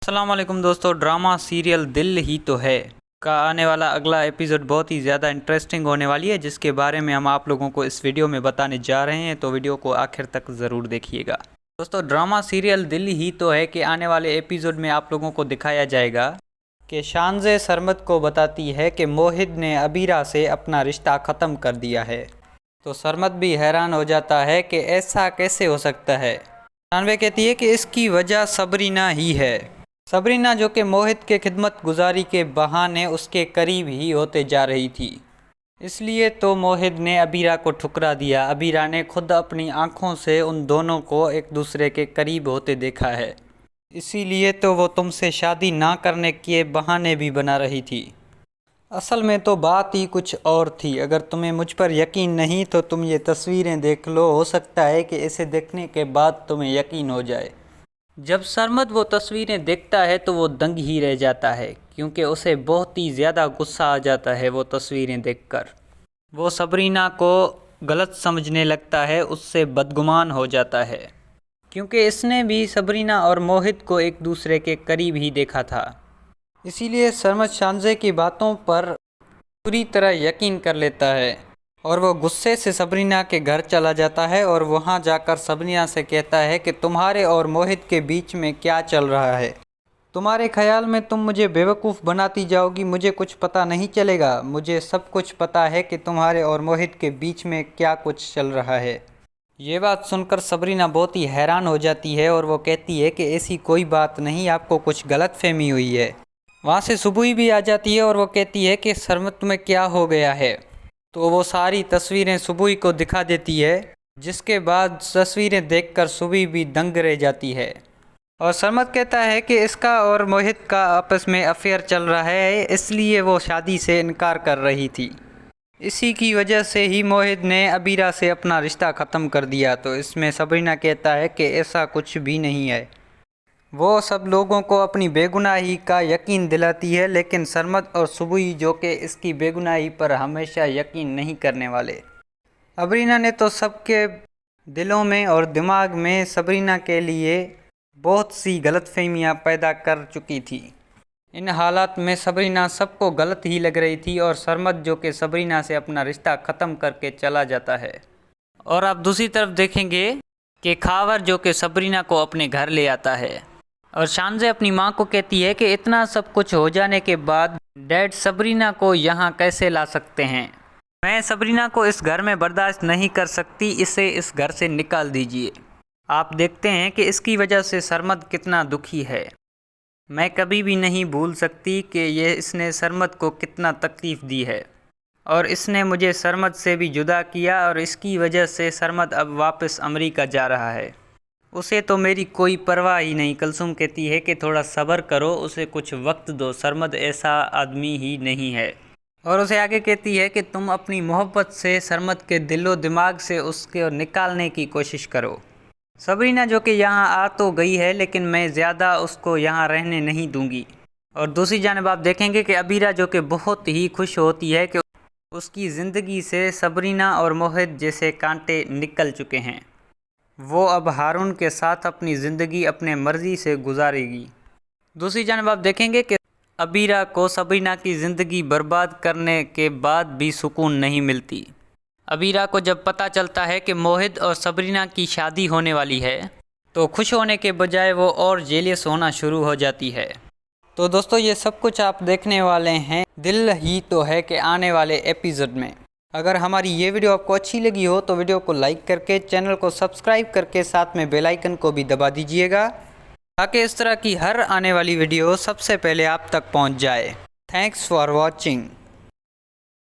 अस्सलाम वालेकुम दोस्तों, ड्रामा सीरियल दिल ही तो है का आने वाला अगला एपिसोड बहुत ही ज़्यादा इंटरेस्टिंग होने वाली है, जिसके बारे में हम आप लोगों को इस वीडियो में बताने जा रहे हैं। तो वीडियो को आखिर तक ज़रूर देखिएगा। दोस्तों, ड्रामा सीरियल दिल ही तो है कि आने वाले एपिसोड में आप लोगों को दिखाया जाएगा कि शानज़े सरमद को बताती है कि मोहित ने अबीरा से अपना रिश्ता ख़त्म कर दिया है। तो सरमद भी हैरान हो जाता है कि ऐसा कैसे हो सकता है। शानवे कहती है कि इसकी वजह सबरीना ही है। सबरीना जो कि मोहित के खिदमत गुजारी के बहाने उसके करीब ही होते जा रही थी, इसलिए तो मोहित ने अबीरा को ठुकरा दिया। अबीरा ने खुद अपनी आंखों से उन दोनों को एक दूसरे के करीब होते देखा है, इसीलिए तो वो तुमसे शादी ना करने के बहाने भी बना रही थी। असल में तो बात ही कुछ और थी। अगर तुम्हें मुझ पर यकीन नहीं तो तुम ये तस्वीरें देख लो, हो सकता है कि इसे देखने के बाद तुम्हें यकीन हो जाए। जब सरमद वो तस्वीरें देखता है तो वो दंग ही रह जाता है, क्योंकि उसे बहुत ही ज़्यादा गुस्सा आ जाता है वो तस्वीरें देखकर। वो सबरीना को गलत समझने लगता है, उससे बदगुमान हो जाता है, क्योंकि इसने भी सबरीना और मोहित को एक दूसरे के करीब ही देखा था। इसीलिए सरमद शानज़े की बातों पर पूरी तरह यकीन कर लेता है और वो गुस्से से सबरीना के घर चला जाता है और वहाँ जाकर सबरीना से कहता है कि तुम्हारे और मोहित के बीच में क्या चल रहा है। तुम्हारे ख्याल में तुम मुझे बेवकूफ़ बनाती जाओगी, मुझे कुछ पता नहीं चलेगा। मुझे सब कुछ पता है कि तुम्हारे और मोहित के बीच में क्या कुछ चल रहा है। ये बात सुनकर सबरीना बहुत ही हैरान हो जाती है और वो कहती है कि ऐसी कोई बात नहीं, आपको कुछ गलतफहमी हुई है। वहाँ से सुबुई भी आ जाती है और वो कहती है कि सरमद तुम्हें क्या हो गया है। तो वो सारी तस्वीरें सुबुई को दिखा देती है, जिसके बाद तस्वीरें देखकर सुबुई भी दंग रह जाती है। और सरमद कहता है कि इसका और मोहित का आपस में अफेयर चल रहा है, इसलिए वो शादी से इनकार कर रही थी। इसी की वजह से ही मोहित ने अबीरा से अपना रिश्ता ख़त्म कर दिया। तो इसमें सबरीना कहता है कि ऐसा कुछ भी नहीं है। वो सब लोगों को अपनी बेगुनाही का यकीन दिलाती है, लेकिन सरमद और सुबुई जो कि इसकी बेगुनाही पर हमेशा यकीन नहीं करने वाले। अबरीना ने तो सबके दिलों में और दिमाग में सबरीना के लिए बहुत सी गलतफहमियां पैदा कर चुकी थी। इन हालात में सबरीना सबको गलत ही लग रही थी और सरमद जो कि सबरीना से अपना रिश्ता ख़त्म करके चला जाता है। और आप दूसरी तरफ देखेंगे कि खावर जो कि सबरीना को अपने घर ले आता है और शानज़े अपनी माँ को कहती है कि इतना सब कुछ हो जाने के बाद डैड सबरीना को यहाँ कैसे ला सकते हैं। मैं सबरीना को इस घर में बर्दाश्त नहीं कर सकती, इसे इस घर से निकाल दीजिए। आप देखते हैं कि इसकी वजह से सरमद कितना दुखी है। मैं कभी भी नहीं भूल सकती कि इसने सरमद को कितना तकलीफ़ दी है और इसने मुझे सरमद से भी जुदा किया और इसकी वजह से सरमद अब वापस अमेरिका जा रहा है। उसे तो मेरी कोई परवाह ही नहीं। कुलसुम कहती है कि थोड़ा सब्र करो, उसे कुछ वक्त दो, सरमद ऐसा आदमी ही नहीं है। और उसे आगे कहती है कि तुम अपनी मोहब्बत से सरमद के दिलो दिमाग से उसके निकालने की कोशिश करो। सबरीना जो कि यहाँ आ तो गई है, लेकिन मैं ज़्यादा उसको यहाँ रहने नहीं दूँगी। और दूसरी जानिब आप देखेंगे कि अबीरा जो कि बहुत ही खुश होती है कि उसकी ज़िंदगी से सबरीना और मोहित जैसे कांटे निकल चुके हैं। वो अब हारून के साथ अपनी ज़िंदगी अपने मर्ज़ी से गुजारेगी। दूसरी जानब आप देखेंगे कि अबीरा को सबरीना की ज़िंदगी बर्बाद करने के बाद भी सुकून नहीं मिलती। अबीरा को जब पता चलता है कि मोहित और सबरीना की शादी होने वाली है तो खुश होने के बजाय वो और जेलियस होना शुरू हो जाती है। तो दोस्तों, ये सब कुछ आप देखने वाले हैं दिल ही तो है के आने वाले एपिसोड में। अगर हमारी ये वीडियो आपको अच्छी लगी हो तो वीडियो को लाइक करके चैनल को सब्सक्राइब करके साथ में बेल आइकन को भी दबा दीजिएगा, ताकि इस तरह की हर आने वाली वीडियो सबसे पहले आप तक पहुंच जाए। Thanks for watching.